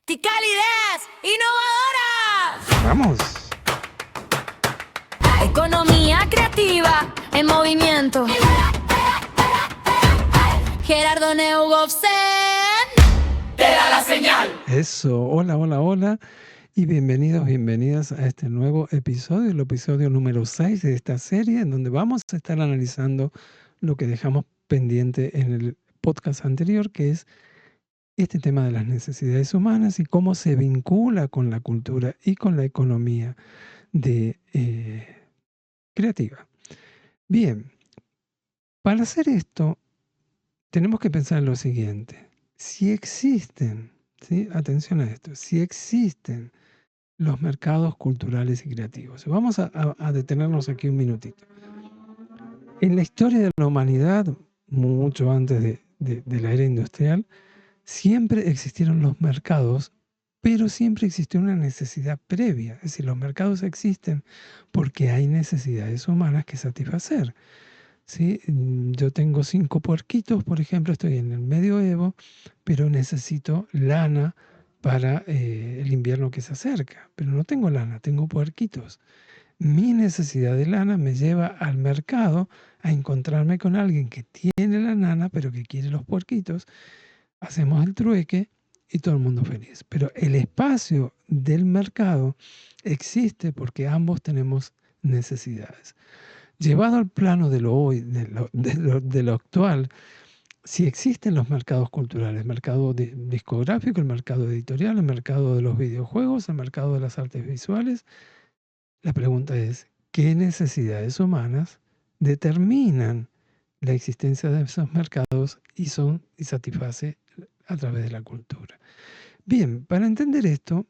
Ticalidez innovadora. Vamos. Economía creativa en movimiento. Gerardo Neugovsen te da la señal. Eso. Hola, hola, hola. Y bienvenidos, bienvenidas a este nuevo episodio, el episodio número 6 de esta serie, en donde vamos a estar analizando lo que dejamos pendiente en el podcast anterior, que es este tema de las necesidades humanas y cómo se vincula con la cultura y con la economía creativa. Bien, para hacer esto tenemos que pensar en lo siguiente. Si existen, ¿sí? Atención a esto, si existen los mercados culturales y creativos. Vamos a detenernos aquí un minutito. En la historia de la humanidad, mucho antes de la era industrial, siempre existieron los mercados, pero siempre existió una necesidad previa. Es decir, los mercados existen porque hay necesidades humanas que satisfacer. ¿Sí? Yo tengo 5 puerquitos, por ejemplo, estoy en el medioevo, pero necesito lana para el invierno que se acerca. Pero no tengo lana, tengo puerquitos. Mi necesidad de lana me lleva al mercado a encontrarme con alguien que tiene la lana, pero que quiere los puerquitos. Hacemos el trueque y todo el mundo feliz. Pero el espacio del mercado existe porque ambos tenemos necesidades. Llevado al plano de lo hoy, de lo actual, si existen los mercados culturales, el mercado discográfico, el mercado editorial, el mercado de los videojuegos, el mercado de las artes visuales, la pregunta es, ¿qué necesidades humanas determinan la existencia de esos mercados y satisface a través de la cultura? Bien, para entender esto,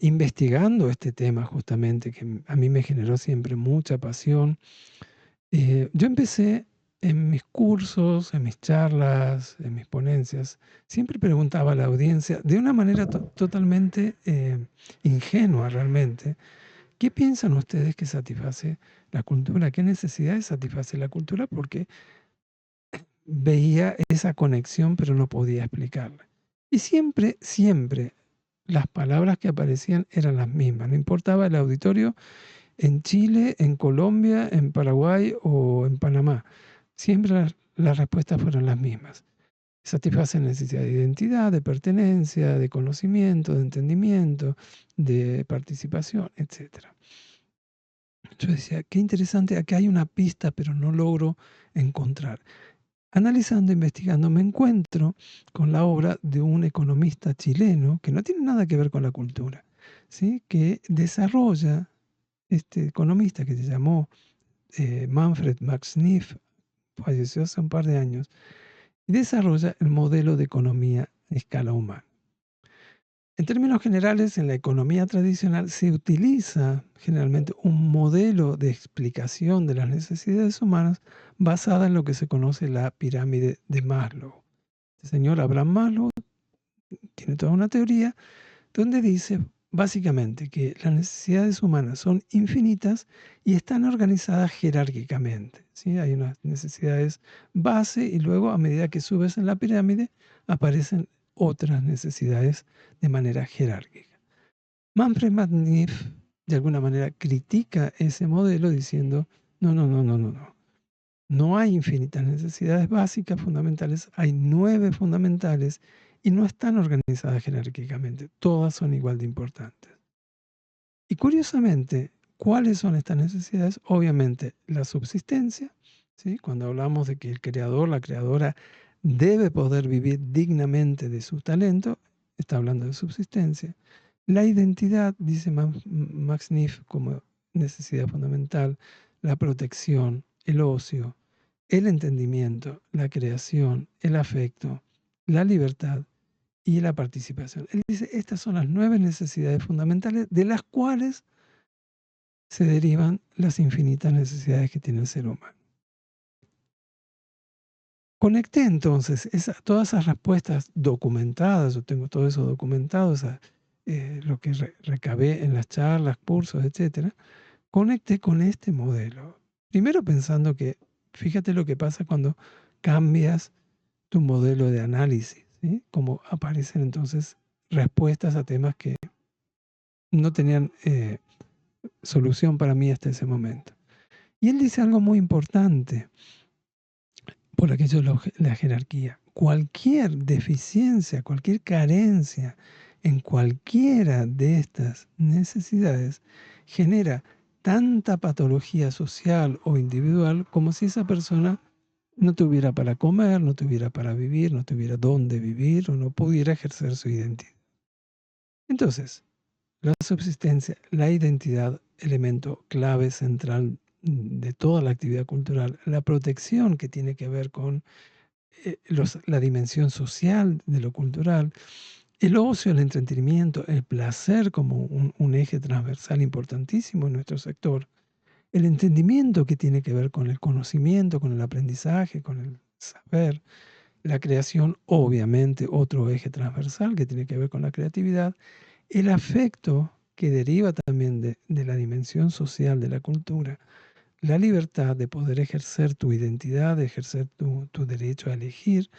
investigando este tema justamente, que a mí me generó siempre mucha pasión, yo empecé en mis cursos, en mis charlas, en mis ponencias, siempre preguntaba a la audiencia, de una manera totalmente ingenua realmente, ¿qué piensan ustedes que satisface la cultura? ¿Qué necesidades satisface la cultura? Porque veía esa conexión, pero no podía explicarla. Y siempre, siempre, las palabras que aparecían eran las mismas, no importaba el auditorio en Chile, en Colombia, en Paraguay o en Panamá. Siempre las respuestas fueron las mismas. Satisface necesidad de identidad, de pertenencia, de conocimiento, de entendimiento, de participación, etc. Yo decía, qué interesante, acá hay una pista, pero no logro encontrar. Analizando, investigando, me encuentro con la obra de un economista chileno que no tiene nada que ver con la cultura, ¿sí? Que desarrolla, este economista que se llamó Manfred Max Neef, falleció hace un par de años, y desarrolla el modelo de economía a escala humana. En términos generales, en la economía tradicional se utiliza generalmente un modelo de explicación de las necesidades humanas basada en lo que se conoce la pirámide de Maslow. El señor Abraham Maslow tiene toda una teoría donde dice básicamente que las necesidades humanas son infinitas y están organizadas jerárquicamente, ¿sí? Hay unas necesidades base y luego a medida que subes en la pirámide aparecen otras necesidades de manera jerárquica. Manfred Neef de alguna manera critica ese modelo diciendo no, no, no, no, no, no. No hay infinitas necesidades básicas fundamentales, hay 9 fundamentales y no están organizadas jerárquicamente, todas son igual de importantes. Y curiosamente, ¿cuáles son estas necesidades? Obviamente la subsistencia, ¿sí? Cuando hablamos de que el creador, la creadora debe poder vivir dignamente de su talento, está hablando de subsistencia. La identidad, dice Max Neef como necesidad fundamental, la protección, el ocio, el entendimiento, la creación, el afecto, la libertad y la participación. Él dice, estas son las 9 necesidades fundamentales de las cuales se derivan las infinitas necesidades que tiene el ser humano. Conecté entonces todas esas respuestas documentadas, yo tengo todo eso documentado, lo que recabé en las charlas, cursos, etc. Conecté con este modelo. Primero pensando que, fíjate lo que pasa cuando cambias tu modelo de análisis, ¿sí? Cómo aparecen entonces respuestas a temas que no tenían solución para mí hasta ese momento. Y él dice algo muy importante por aquello de la jerarquía. Cualquier deficiencia, cualquier carencia en cualquiera de estas necesidades genera tanta patología social o individual como si esa persona no tuviera para comer, no tuviera para vivir, no tuviera dónde vivir o no pudiera ejercer su identidad. Entonces, la subsistencia, la identidad, elemento clave central de toda la actividad cultural, la protección que tiene que ver con la dimensión social de lo cultural, el ocio, el entretenimiento, el placer como un eje transversal importantísimo en nuestro sector, el entendimiento que tiene que ver con el conocimiento, con el aprendizaje, con el saber, la creación, obviamente, otro eje transversal que tiene que ver con la creatividad, el afecto que deriva también de la dimensión social de la cultura, la libertad de poder ejercer tu identidad, de ejercer tu derecho a elegir,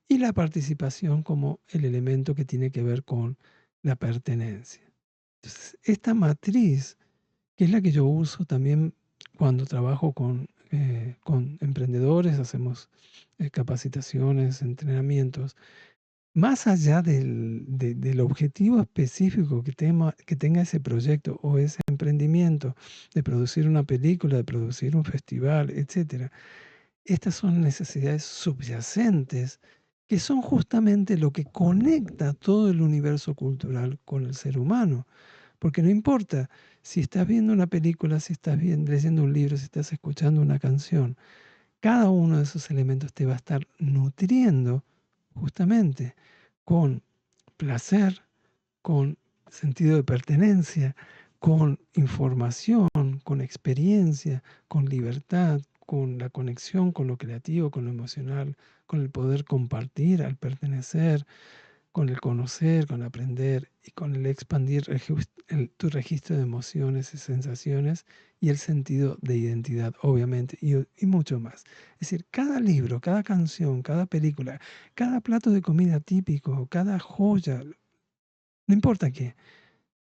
y la participación como el elemento que tiene que ver con la pertenencia. Entonces, esta matriz, que es la que yo uso también cuando trabajo con emprendedores, hacemos capacitaciones, entrenamientos, más allá del objetivo específico que tenga ese proyecto o ese emprendimiento de producir una película, de producir un festival, etcétera, estas son necesidades subyacentes que son justamente lo que conecta todo el universo cultural con el ser humano. Porque no importa si estás viendo una película, si estás leyendo un libro, si estás escuchando una canción, cada uno de esos elementos te va a estar nutriendo justamente con placer, con sentido de pertenencia, con información, con experiencia, con libertad, con la conexión con lo creativo, con lo emocional, con el poder compartir al pertenecer, con el conocer, con aprender y con el expandir tu registro de emociones y sensaciones y el sentido de identidad, obviamente, y mucho más. Es decir, cada libro, cada canción, cada película, cada plato de comida típico, cada joya, no importa qué,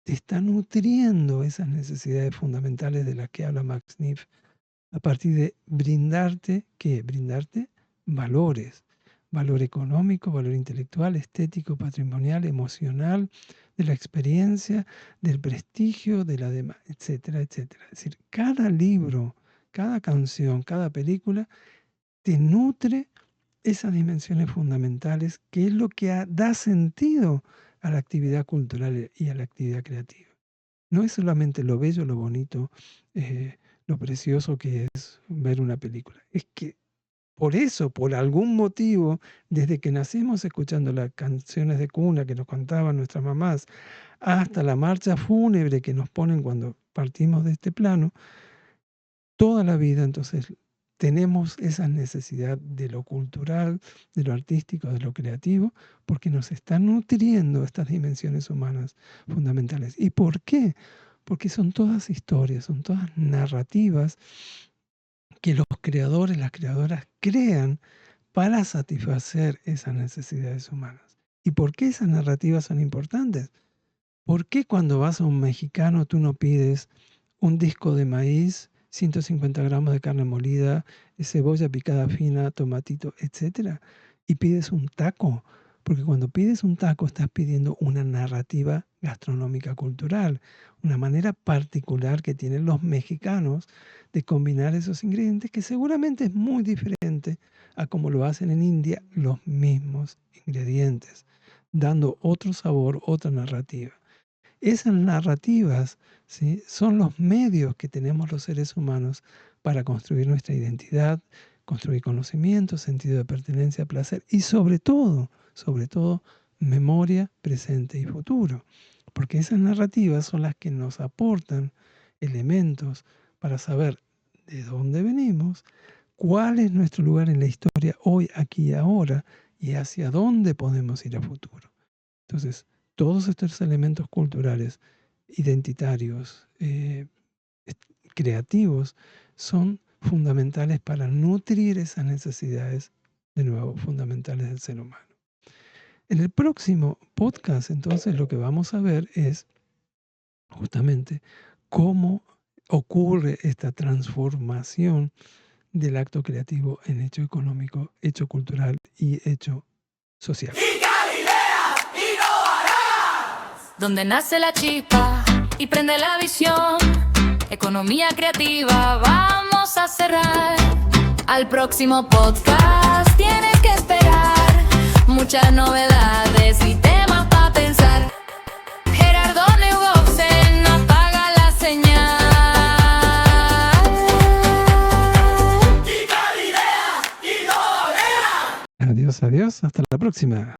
te está nutriendo esas necesidades fundamentales de las que habla Max Neff a partir de brindarte, ¿qué? Brindarte valores, valor económico, valor intelectual, estético, patrimonial, emocional, de la experiencia, del prestigio, de la demás, etcétera, etcétera. Es decir, cada libro, cada canción, cada película te nutre esas dimensiones fundamentales que es lo que da sentido a la actividad cultural y a la actividad creativa. No es solamente lo bello, lo bonito, lo precioso que es ver una película. Es que por eso, por algún motivo, desde que nacimos escuchando las canciones de cuna que nos cantaban nuestras mamás, hasta la marcha fúnebre que nos ponen cuando partimos de este plano, toda la vida entonces tenemos esa necesidad de lo cultural, de lo artístico, de lo creativo, porque nos están nutriendo estas dimensiones humanas fundamentales. ¿Y por qué? Porque son todas historias, son todas narrativas que los creadores, las creadoras crean para satisfacer esas necesidades humanas. ¿Y por qué esas narrativas son importantes? ¿Por qué cuando vas a un mexicano tú no pides un disco de maíz, 150 gramos de carne molida, cebolla picada fina, tomatito, etcétera, y pides un taco? Porque cuando pides un taco estás pidiendo una narrativa gastronómica cultural, una manera particular que tienen los mexicanos de combinar esos ingredientes que seguramente es muy diferente a como lo hacen en India los mismos ingredientes, dando otro sabor, otra narrativa. Esas narrativas, ¿sí?, son los medios que tenemos los seres humanos para construir nuestra identidad, construir conocimiento, sentido de pertenencia, placer y sobre todo, memoria, presente y futuro. Porque esas narrativas son las que nos aportan elementos para saber de dónde venimos, cuál es nuestro lugar en la historia hoy, aquí y ahora, y hacia dónde podemos ir a futuro. Entonces, todos estos elementos culturales, identitarios, creativos, son fundamentales para nutrir esas necesidades, de nuevo, fundamentales del ser humano. En el próximo podcast, entonces, lo que vamos a ver es justamente cómo ocurre esta transformación del acto creativo en hecho económico, hecho cultural y hecho social. Donde nace la chispa y prende la visión. Economía creativa, vamos a cerrar. Al próximo podcast tienes que esperar. Muchas novedades y temas para pensar. Gerardo Neugosen apaga la señal. Adiós, adiós, hasta la próxima.